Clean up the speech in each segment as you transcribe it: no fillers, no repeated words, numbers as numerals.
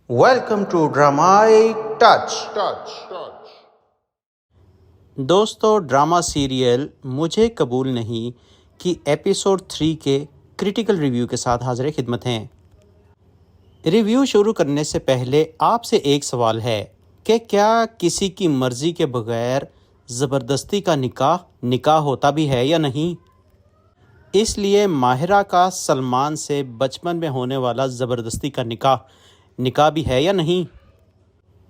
Welcome to Dramatic Touch. دوستو، drama serial مجھے قبول نہیں کہ ایپیسوڈ 3 کے کریٹیکل ریویو کے ساتھ حاضر خدمت ہیں۔ ریویو شروع کرنے سے پہلے آپ سے ایک سوال ہے کہ کیا کسی کی مرضی کے بغیر زبردستی کا نکاح ہوتا بھی ہے یا نہیں؟ اس لیے ماہرہ کا سلمان سے بچپن میں ہونے والا زبردستی کا نکاح بھی ہے یا نہیں؟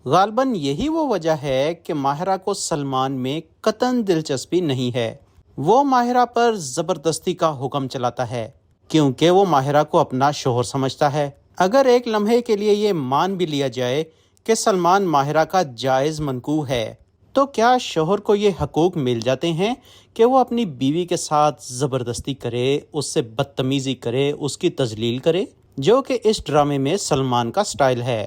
غالباً یہی وہ وجہ ہے کہ ماہرہ کو سلمان میں قطعاً دلچسپی نہیں ہے۔ وہ ماہرہ پر زبردستی کا حکم چلاتا ہے کیونکہ وہ ماہرہ کو اپنا شوہر سمجھتا ہے۔ اگر ایک لمحے کے لیے یہ مان بھی لیا جائے کہ سلمان ماہرہ کا جائز منکوح ہے، تو کیا شوہر کو یہ حقوق مل جاتے ہیں کہ وہ اپنی بیوی کے ساتھ زبردستی کرے، اس سے بدتمیزی کرے، اس کی تذلیل کرے، جو کہ اس ڈرامے میں سلمان کا سٹائل ہے؟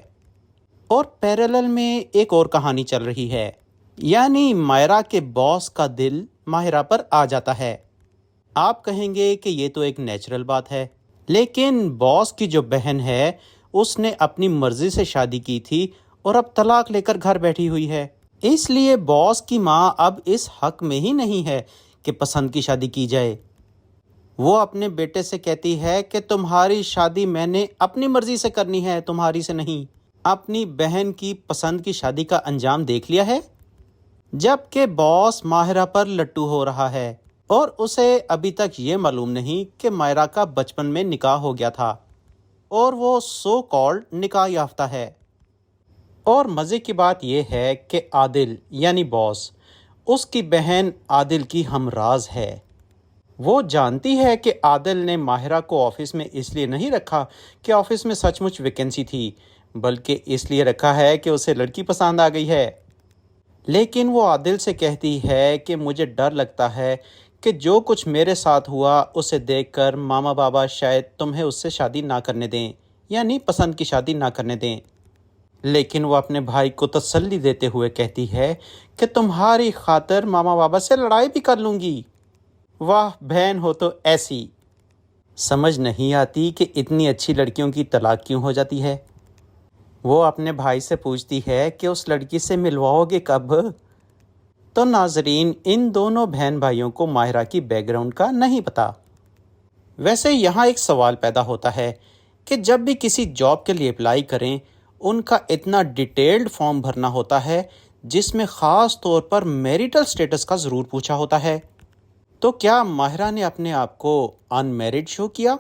اور پیرالل میں ایک اور کہانی چل رہی ہے، یعنی ماہرہ کے باس کا دل ماہرہ پر آ جاتا ہے۔ آپ کہیں گے کہ یہ تو ایک نیچرل بات ہے، لیکن باس کی جو بہن ہے اس نے اپنی مرضی سے شادی کی تھی اور اب طلاق لے کر گھر بیٹھی ہوئی ہے۔ اس لیے باس کی ماں اب اس حق میں ہی نہیں ہے کہ پسند کی شادی کی جائے۔ وہ اپنے بیٹے سے کہتی ہے کہ تمہاری شادی میں نے اپنی مرضی سے کرنی ہے، تمہاری سے نہیں۔ اپنی بہن کی پسند کی شادی کا انجام دیکھ لیا ہے، جبکہ باس ماہرہ پر لٹو ہو رہا ہے اور اسے ابھی تک یہ معلوم نہیں کہ ماہرہ کا بچپن میں نکاح ہو گیا تھا اور وہ سو کالڈ نکاح یافتہ ہے۔ اور مزے کی بات یہ ہے کہ عادل یعنی باس اس کی بہن عادل کی ہمراز ہے۔ وہ جانتی ہے کہ عادل نے ماہرہ کو آفس میں اس لیے نہیں رکھا کہ آفس میں سچ مچ ویکنسی تھی، بلکہ اس لیے رکھا ہے کہ اسے لڑکی پسند آ گئی ہے۔ لیکن وہ عادل سے کہتی ہے کہ مجھے ڈر لگتا ہے کہ جو کچھ میرے ساتھ ہوا اسے دیکھ کر ماما بابا شاید تمہیں اس سے شادی نہ کرنے دیں، یعنی پسند کی شادی نہ کرنے دیں۔ لیکن وہ اپنے بھائی کو تسلی دیتے ہوئے کہتی ہے کہ تمہاری خاطر ماما بابا سے لڑائی بھی کر لوں گی۔ واہ بہن ہو تو ایسی، سمجھ نہیں آتی کہ اتنی اچھی لڑکیوں کی طلاق کیوں ہو جاتی ہے۔ وہ اپنے بھائی سے پوچھتی ہے کہ اس لڑکی سے ملواؤ گے کب؟ تو ناظرین، ان دونوں بہن بھائیوں کو ماہرہ کی بیک گراؤنڈ کا نہیں پتا۔ ویسے یہاں ایک سوال پیدا ہوتا ہے کہ جب بھی کسی جاب کے لیے اپلائی کریں، ان کا اتنا ڈیٹیلڈ فارم بھرنا ہوتا ہے جس میں خاص طور پر میریٹل سٹیٹس کا ضرور پوچھا ہوتا ہے۔ تو کیا ماہرہ نے اپنے آپ کو ان میرڈ شو کیا؟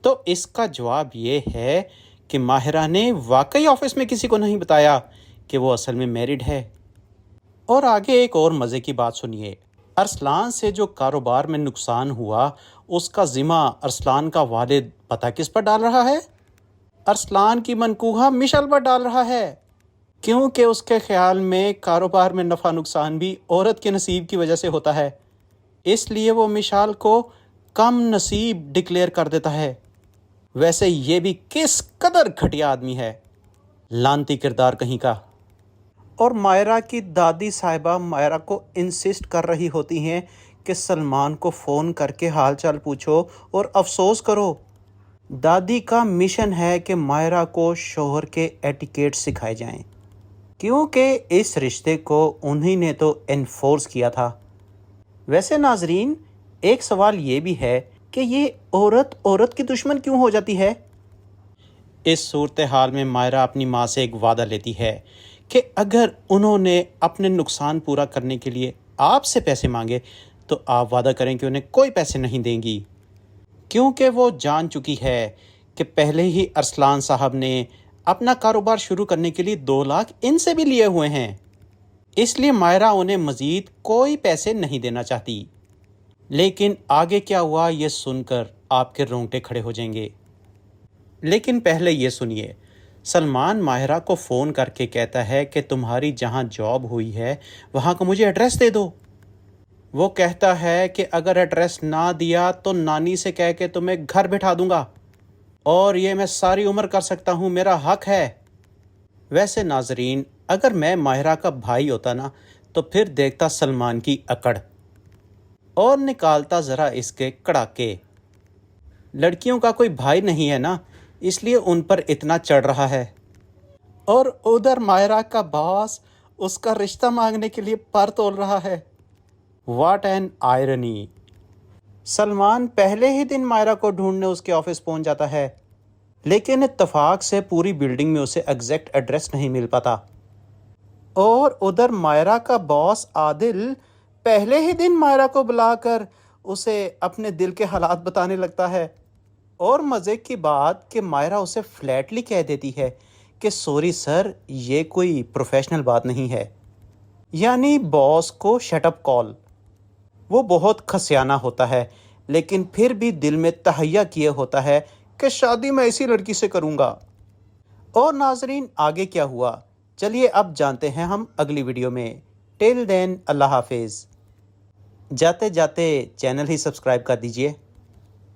تو اس کا جواب یہ ہے کہ ماہرہ نے واقعی آفس میں کسی کو نہیں بتایا کہ وہ اصل میں میرڈ ہے۔ اور آگے ایک اور مزے کی بات سنیے، ارسلان سے جو کاروبار میں نقصان ہوا اس کا ذمہ ارسلان کا والد پتہ کس پر ڈال رہا ہے؟ ارسلان کی منکوحہ مشل پر ڈال رہا ہے، کیونکہ اس کے خیال میں کاروبار میں نفع نقصان بھی عورت کے نصیب کی وجہ سے ہوتا ہے، اس لیے وہ مشال کو کم نصیب ڈکلیئر کر دیتا ہے۔ ویسے یہ بھی کس قدر گھٹیا آدمی ہے، لانتی کردار کہیں کا۔ اور ماہرہ کی دادی صاحبہ ماہرہ کو انسسٹ کر رہی ہوتی ہیں کہ سلمان کو فون کر کے حال چال پوچھو اور افسوس کرو۔ دادی کا مشن ہے کہ ماہرہ کو شوہر کے ایٹیکیٹ سکھائے جائیں، کیونکہ اس رشتے کو انہی نے تو انفورس کیا تھا۔ ویسے ناظرین، ایک سوال یہ بھی ہے کہ یہ عورت کی دشمن کیوں ہو جاتی ہے؟ اس صورتحال میں ماہرہ اپنی ماں سے ایک وعدہ لیتی ہے کہ اگر انہوں نے اپنے نقصان پورا کرنے کے لیے آپ سے پیسے مانگے تو آپ وعدہ کریں کہ انہیں کوئی پیسے نہیں دیں گی، کیونکہ وہ جان چکی ہے کہ پہلے ہی ارسلان صاحب نے اپنا کاروبار شروع کرنے کے لیے 2 لاکھ ان سے بھی لیے ہوئے ہیں، اس لیے ماہرہ انہیں مزید کوئی پیسے نہیں دینا چاہتی۔ لیکن آگے کیا ہوا یہ سن کر آپ کے رونگٹے کھڑے ہو جائیں گے۔ لیکن پہلے یہ سنیے، سلمان ماہرہ کو فون کر کے کہتا ہے کہ تمہاری جہاں جاب ہوئی ہے وہاں کا مجھے ایڈریس دے دو۔ وہ کہتا ہے کہ اگر ایڈریس نہ دیا تو نانی سے کہہ کے تمہیں گھر بٹھا دوں گا، اور یہ میں ساری عمر کر سکتا ہوں، میرا حق ہے۔ ویسے ناظرین، اگر میں ماہرہ کا بھائی ہوتا نا تو پھر دیکھتا سلمان کی اکڑ اور نکالتا ذرا اس کے کڑاکے۔ لڑکیوں کا کوئی بھائی نہیں ہے نا، اس لیے ان پر اتنا چڑھ رہا ہے۔ اور ادھر مائرہ کا باس اس کا رشتہ مانگنے کے لیے پر تول رہا ہے۔ What an irony. سلمان پہلے ہی دن مائرہ کو ڈھونڈنے اس کے آفس پہنچ جاتا ہے، لیکن اتفاق سے پوری بلڈنگ میں اسے ایگزیکٹ ایڈریس نہیں مل پاتا۔ اور ادھر مائرہ کا باس عادل پہلے ہی دن مائرہ کو بلا کر اسے اپنے دل کے حالات بتانے لگتا ہے۔ اور مزے کی بات کہ مائرہ اسے فلیٹلی کہہ دیتی ہے کہ سوری سر، یہ کوئی پروفیشنل بات نہیں ہے، یعنی باس کو شٹ اپ کال۔ وہ بہت کھسیانہ ہوتا ہے، لیکن پھر بھی دل میں تہیہ کیے ہوتا ہے کہ شادی میں ایسی لڑکی سے کروں گا۔ اور ناظرین، آگے کیا ہوا چلیے اب جانتے ہیں ہم اگلی ویڈیو میں۔ ٹل دین اللہ حافظ۔ جاتے جاتے چینل ہی سبسکرائب کر دیجئے۔